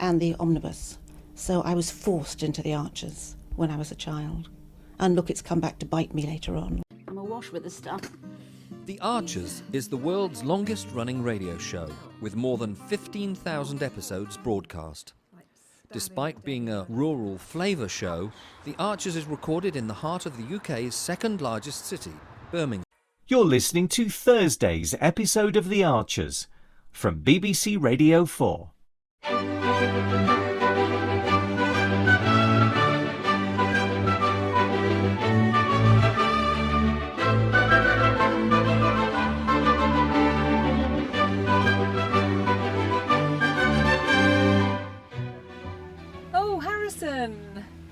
and the omnibus. So I was forced into the Archers when I was a child. And look, it's come back to bite me later on. I'm awash with the stuff. The Archers is the world's longest-running radio show, with more than 15,000 episodes broadcast. Despite being a rural flavour show, The Archers is recorded in the heart of the UK's second-largest city, Birmingham. You're listening to Thursday's episode of The Archers from BBC Radio 4.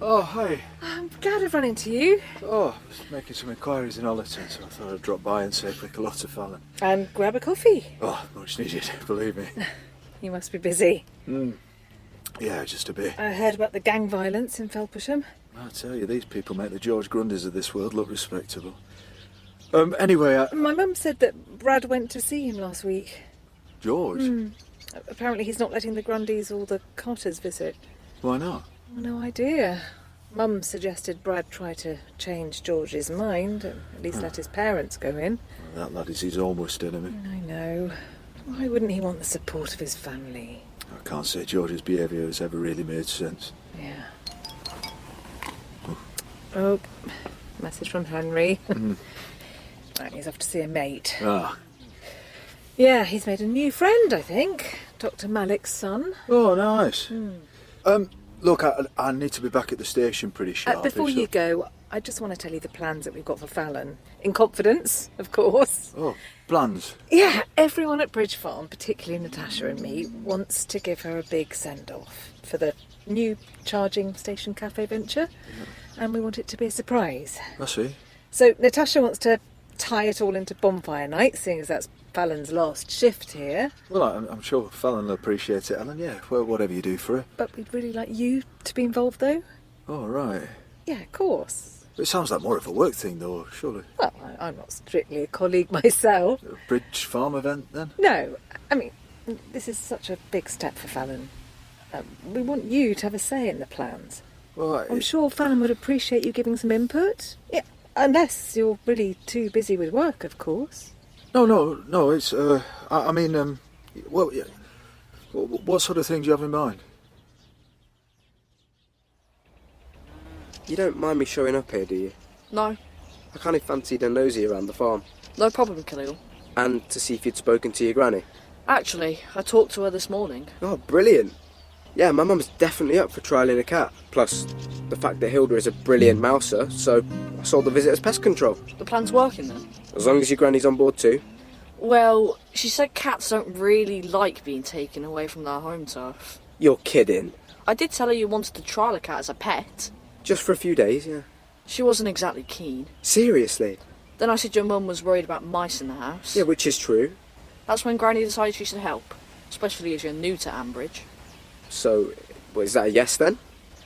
Oh, hi. I'm glad I've run into you. Oh, I was making some inquiries in Ollerton, so I thought I'd drop by and say a quick hello to Fallon. And grab a coffee. Oh, much needed, believe me. You must be busy. Yeah, just a bit. I heard about the gang violence in Felpersham. I tell you, these people make the George Grundys of this world look respectable. Anyway, My mum said that Brad went to see him last week. George? Apparently he's not letting the Grundys or the Cotters visit. Why not? No idea. Mum suggested Brad try to change George's mind, at least let his parents go in. Well, that lad is his almost enemy. I know. Why wouldn't he want the support of his family? I can't say George's behaviour has ever really made sense. Yeah. Oh, message from Henry. Right, he's off to see a mate. Ah. Yeah, he's made a new friend, I think. Dr. Malik's son. Oh, nice. Look, I need to be back at the station pretty sharp. Before you go, I just want to tell you the plans that we've got for Fallon. In confidence, of course. Oh, plans? Yeah, everyone at Bridge Farm, particularly Natasha and me, wants to give her a big send-off for the new charging station cafe venture. And we want it to be a surprise. I see. So Natasha wants to tie it all into Bonfire Night, seeing as that's Fallon's last shift here. Well, I'm sure Fallon will appreciate it, Helen. Yeah, well, whatever you do for her. But we'd really like you to be involved, though. Oh, right. Yeah, of course. It sounds like more of a work thing, though, surely. Well, I'm not strictly a colleague myself. A Bridge Farm event, then? No, I mean, this is such a big step for Fallon. We want you to have a say in the plans. Well, I'm sure Fallon would appreciate you giving some input. Yeah, unless you're really too busy with work, of course. No, it's, I mean, well, yeah. What sort of thing do you have in mind? You don't mind me showing up here, do you? No. I kind of fancied a nosy around the farm. No problem, Khalil. And to see if you'd spoken to your granny. Actually, I talked to her this morning. Oh, brilliant. Yeah, my mum's definitely up for trialling a cat. Plus, the fact that Hilda is a brilliant mouser, so I sold the visit as pest control. The plan's working then? As long as your granny's on board too. Well, she said cats don't really like being taken away from their home turf. You're kidding. I did tell her you wanted to trial a cat as a pet. Just for a few days, yeah. She wasn't exactly keen. Seriously? Then I said your mum was worried about mice in the house. Yeah, which is true. That's when Granny decided she should help, especially as you're new to Ambridge. So, is that a yes then?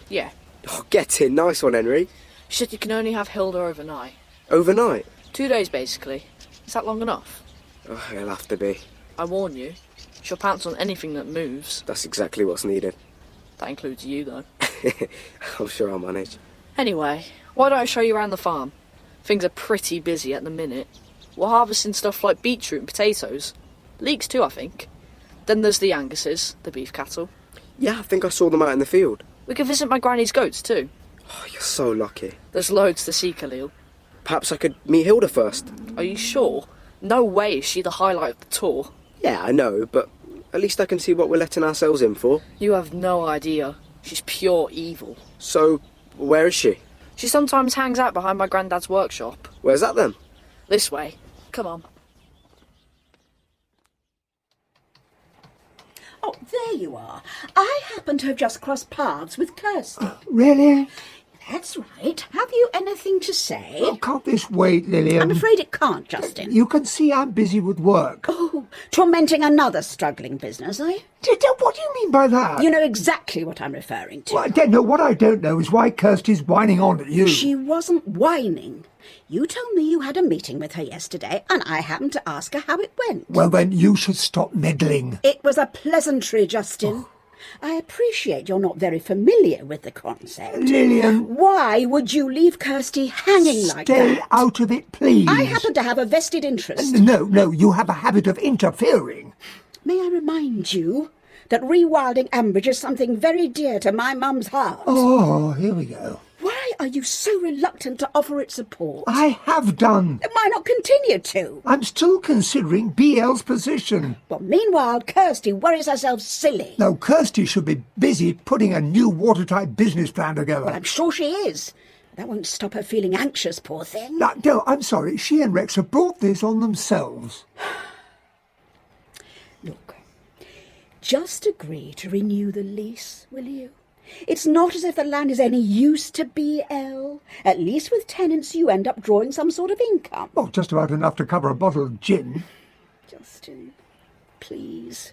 Yeah. Oh, get in. Nice one, Henry. She said you can only have Hilda overnight. Overnight? 2 days, basically. Is that long enough? Oh, it'll have to be. I warn you, she'll pounce on anything that moves. That's exactly what's needed. That includes you, though. I'm sure I'll manage. Anyway, why don't I show you around the farm? Things are pretty busy at the minute. We're harvesting stuff like beetroot and potatoes. Leeks too, I think. Then there's the Anguses, the beef cattle. Yeah, I think I saw them out in the field. We can visit my granny's goats too. Oh, you're so lucky. There's loads to see, Khalil. Perhaps I could meet Hilda first. Are you sure? No way is she the highlight of the tour. Yeah, I know, but at least I can see what we're letting ourselves in for. You have no idea. She's pure evil. So, where is she? She sometimes hangs out behind my granddad's workshop. Where's that then? This way. Come on. Oh, there you are. I happen to have just crossed paths with Kirsty. Really? That's right. Have you anything to say? Oh, can't this wait, Lillian? I'm afraid it can't, Justin. You can see I'm busy with work. Oh, tormenting another struggling business, eh? What do you mean by that? You know exactly what I'm referring to. Well, I don't know. What I don't know is why Kirsty's whining on at you. She wasn't whining. You told me you had a meeting with her yesterday, and I happened to ask her how it went. Well, then you should stop meddling. It was a pleasantry, Justin. I appreciate you're not very familiar with the concept. Lillian, Why would you leave Kirsty hanging like stay that? out of it, please. I happen to have a vested interest. No, you have a habit of interfering. May I remind you that rewilding Ambridge is something very dear to my mum's heart? Oh, here we go. Why are you so reluctant to offer it support? I have done. Then why not continue to? I'm still considering BL's position. Well, meanwhile, Kirsty worries herself silly. No, Kirsty should be busy putting a new watertight business plan together. Well, I'm sure she is. That won't stop her feeling anxious, poor thing. No, I'm sorry. She and Rex have brought this on themselves. Look, just agree to renew the lease, will you? It's not as if the land is any use to BL. At least with tenants you end up drawing some sort of income. Oh, just about enough to cover a bottle of gin. Justin, please.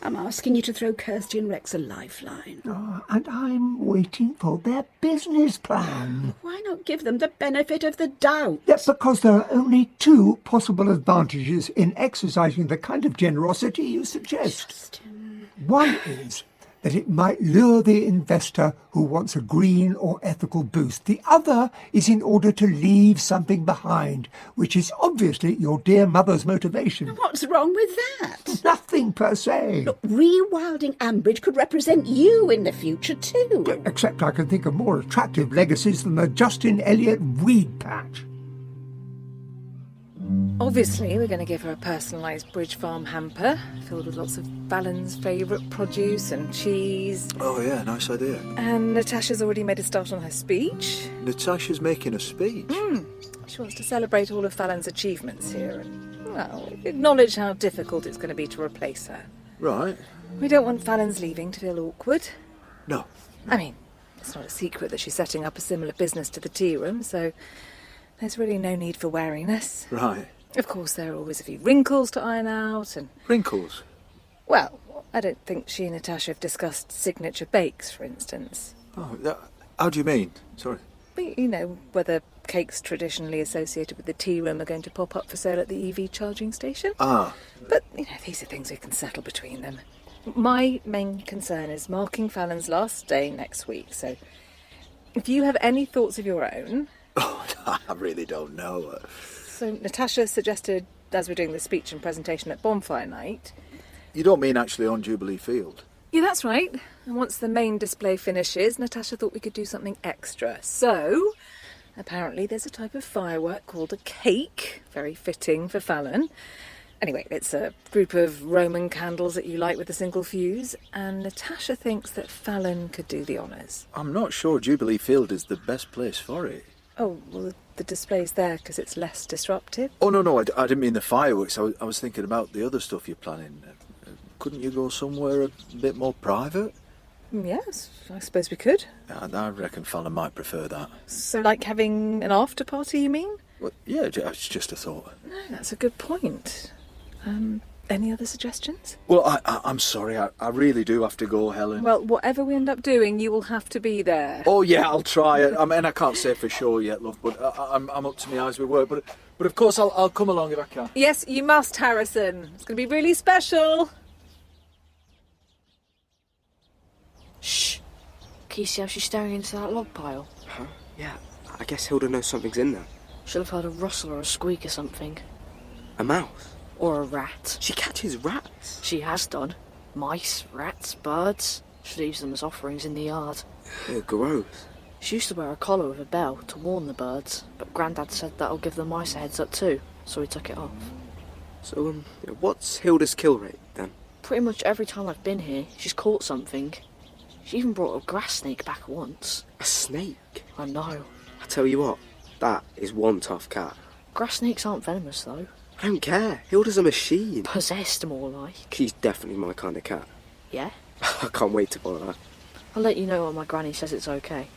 I'm asking you to throw Kirsty and Rex a lifeline. Oh, and I'm waiting for their business plan. Why not give them the benefit of the doubt? That's because there are only two possible advantages in exercising the kind of generosity you suggest. Justin. One is that it might lure the investor who wants a green or ethical boost. The other is in order to leave something behind, which is obviously your dear mother's motivation. What's wrong with that? Nothing per se. Look, rewilding Ambridge could represent you in the future too. Except I can think of more attractive legacies than the Justin Elliott weed patch. Obviously, we're going to give her a personalised Bridge Farm hamper filled with lots of Fallon's favourite produce and cheese. Oh, yeah, nice idea. And Natasha's already made a start on her speech. Natasha's making a speech? She wants to celebrate all of Fallon's achievements here and, well, acknowledge how difficult it's going to be to replace her. Right. We don't want Fallon's leaving to feel awkward. No. I mean, it's not a secret that she's setting up a similar business to the Tearoom, so there's really no need for wariness. Right. Of course, there are always a few wrinkles to iron out and... Wrinkles? Well, I don't think she and Natasha have discussed signature bakes, for instance. Oh, how do you mean? Sorry. But, you know, whether cakes traditionally associated with the Tearoom are going to pop up for sale at the EV charging station. Ah. But, you know, these are things we can settle between them. My main concern is marking Fallon's last day next week, so if you have any thoughts of your own... Oh, I really don't know. So Natasha suggested, as we're doing the speech and presentation at Bonfire Night... You don't mean actually on Jubilee Field? Yeah, that's right. And once the main display finishes, Natasha thought we could do something extra. So, apparently there's a type of firework called a cake, very fitting for Fallon. Anyway, it's a group of Roman candles that you light with a single fuse, and Natasha thinks that Fallon could do the honours. I'm not sure Jubilee Field is the best place for it. Oh, well, the display's there because it's less disruptive. Oh, no, I didn't mean the fireworks. I was thinking about the other stuff you're planning. Couldn't you go somewhere a bit more private? Yes, I suppose we could. I reckon Fallon might prefer that. So, like having an after party, you mean? Well, yeah, it's just a thought. No, that's a good point. Any other suggestions? Well, I'm sorry. I really do have to go, Helen. Well, whatever we end up doing, you will have to be there. Oh, yeah, I'll try it. I mean, I can't say for sure yet, love, but I'm up to my eyes with work. But of course, I'll come along if I can. Yes, you must, Harrison. It's going to be really special. Shh. Can you see how she's staring into that log pile? Huh? Yeah, I guess Hilda knows something's in there. She'll have heard a rustle or a squeak or something. A mouse? Or a rat. She catches rats. She has done. Mice, rats, birds. She leaves them as offerings in the yard. Ew, gross. She used to wear a collar with a bell to warn the birds, but Grandad said that'll give the mice a heads up too, so he took it off. So, what's Hilda's kill rate, then? Pretty much every time I've been here, she's caught something. She even brought a grass snake back once. A snake? I know. I tell you what, that is one tough cat. Grass snakes aren't venomous, though. I don't care. Hilda's a machine. Possessed, more like. She's definitely my kind of cat. Yeah? I can't wait to follow her. I'll let you know when my granny says it's okay.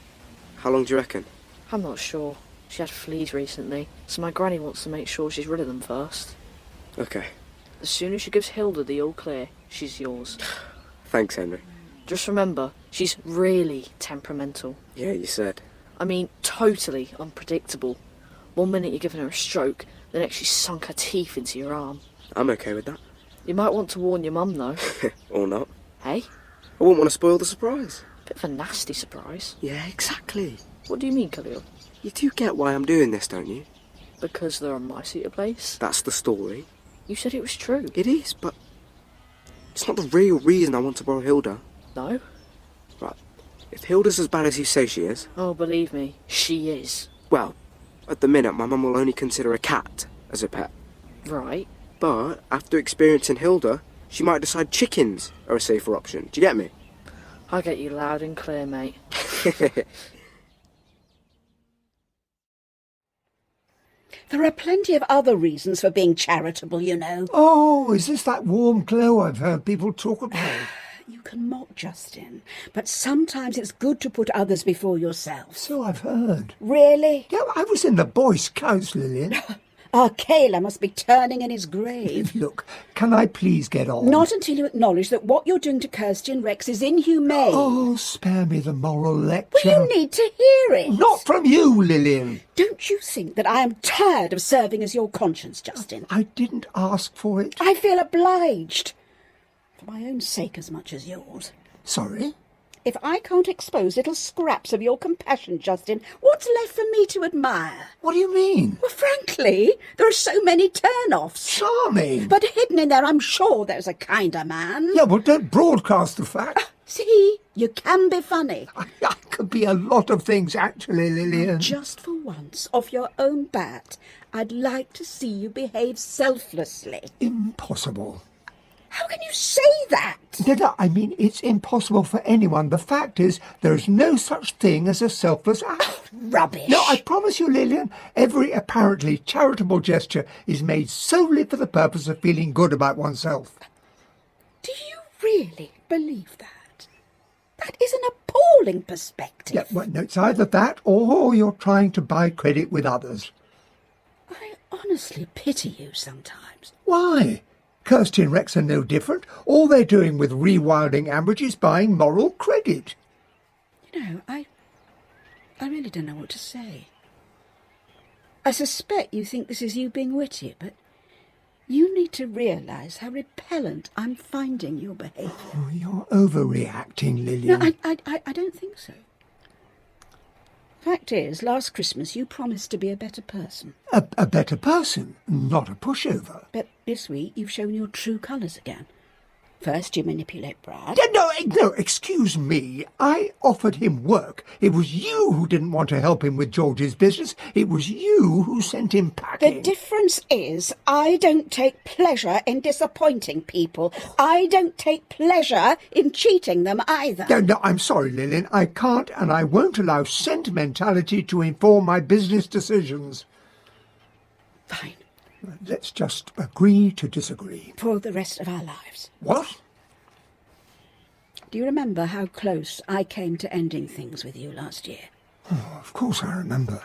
How long do you reckon? I'm not sure. She had fleas recently, so my granny wants to make sure she's rid of them first. Okay. As soon as she gives Hilda the all clear, she's yours. Thanks, Henry. Just remember, she's really temperamental. Yeah, you said. I mean, totally unpredictable. One minute you're giving her a stroke, the next she's sunk her teeth into your arm. I'm okay with that. You might want to warn your mum, though. Or not. Hey? I wouldn't want to spoil the surprise. Bit of a nasty surprise. Yeah, exactly. What do you mean, Khalil? You do get why I'm doing this, don't you? Because there are mice at your place? That's the story. You said it was true. It is, but it's not the real reason I want to borrow Hilda. No? Right. If Hilda's as bad as you say she is... Oh, believe me, she is. Well, at the minute, my mum will only consider a cat as a pet. Right. But after experiencing Hilda, she might decide chickens are a safer option. Do you get me? I get you loud and clear, mate. There are plenty of other reasons for being charitable, you know. Oh, is this that warm glow I've heard people talk about? You can mock Justin, but sometimes it's good to put others before yourself. So I've heard. Really? Yeah, I was in the Boy Scouts, Lillian. Our Kayla must be turning in his grave. Look, can I please get on? Not until you acknowledge that what you're doing to Kirsty and Rex is inhumane. Oh, spare me the moral lecture. Well, you need to hear it. Not from you, Lillian. Don't you think that I am tired of serving as your conscience, Justin? I didn't ask for it. I feel obliged. For my own sake as much as yours. Sorry? If I can't expose little scraps of your compassion, Justin, what's left for me to admire? What do you mean? Well, frankly, there are so many turn-offs. Charming. But hidden in there, I'm sure there's a kinder man. Yeah, well, don't broadcast the fact. See, you can be funny. I could be a lot of things, actually, Lillian. Just for once, off your own bat, I'd like to see you behave selflessly. Impossible. How can you say that? No, I mean, it's impossible for anyone. The fact is, there's no such thing as a selfless act. Rubbish. No, I promise you, Lillian, every apparently charitable gesture is made solely for the purpose of feeling good about oneself. Do you really believe that? That is an appalling perspective. Yeah, well, no, it's either that or you're trying to buy credit with others. I honestly pity you sometimes. Why? Kirsty and Rex are no different. All they're doing with rewilding Ambridge is buying moral credit. You know, I really don't know what to say. I suspect you think this is you being witty, but you need to realise how repellent I'm finding your behaviour. Oh, you're overreacting, Lillian. No, I don't think so. Fact is, last Christmas you promised to be a better person. A better person, not a pushover. But this week you've shown your true colours again. First you manipulate Brad. No, excuse me. I offered him work. It was you who didn't want to help him with George's business. It was you who sent him packing. The difference is I don't take pleasure in disappointing people. I don't take pleasure in cheating them either. No, I'm sorry, Lillian. I can't and I won't allow sentimentality to inform my business decisions. Fine. Let's just agree to disagree. For the rest of our lives. What? Do you remember how close I came to ending things with you last year? Oh, of course I remember.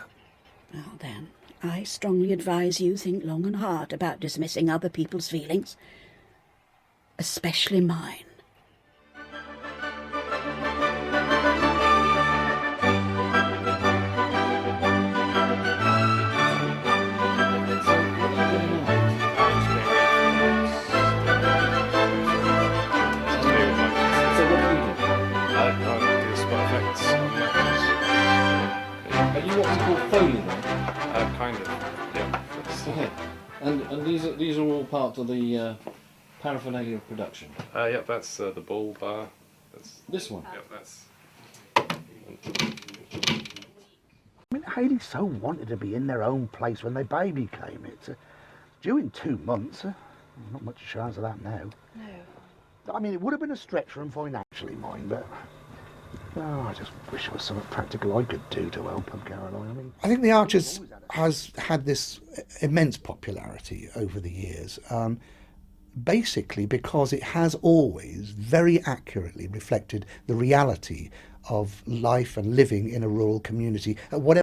Well then, I strongly advise you think long and hard about dismissing other people's feelings. Especially mine. Kind of, yeah. Okay. And these are all part of the paraphernalia of production? Yep, that's the bull bar. That's this one? Yep, that's... I mean, Hayley so wanted to be in their own place when their baby came. It's due in 2 months. Not much chance of that now. No. I mean, it would have been a stretch for them financially, mind, but... Oh, I just wish there was something practical I could do to help them, Caroline. I mean, I think The Archers has had this immense popularity over the years, basically because it has always very accurately reflected the reality of life and living in a rural community, whatever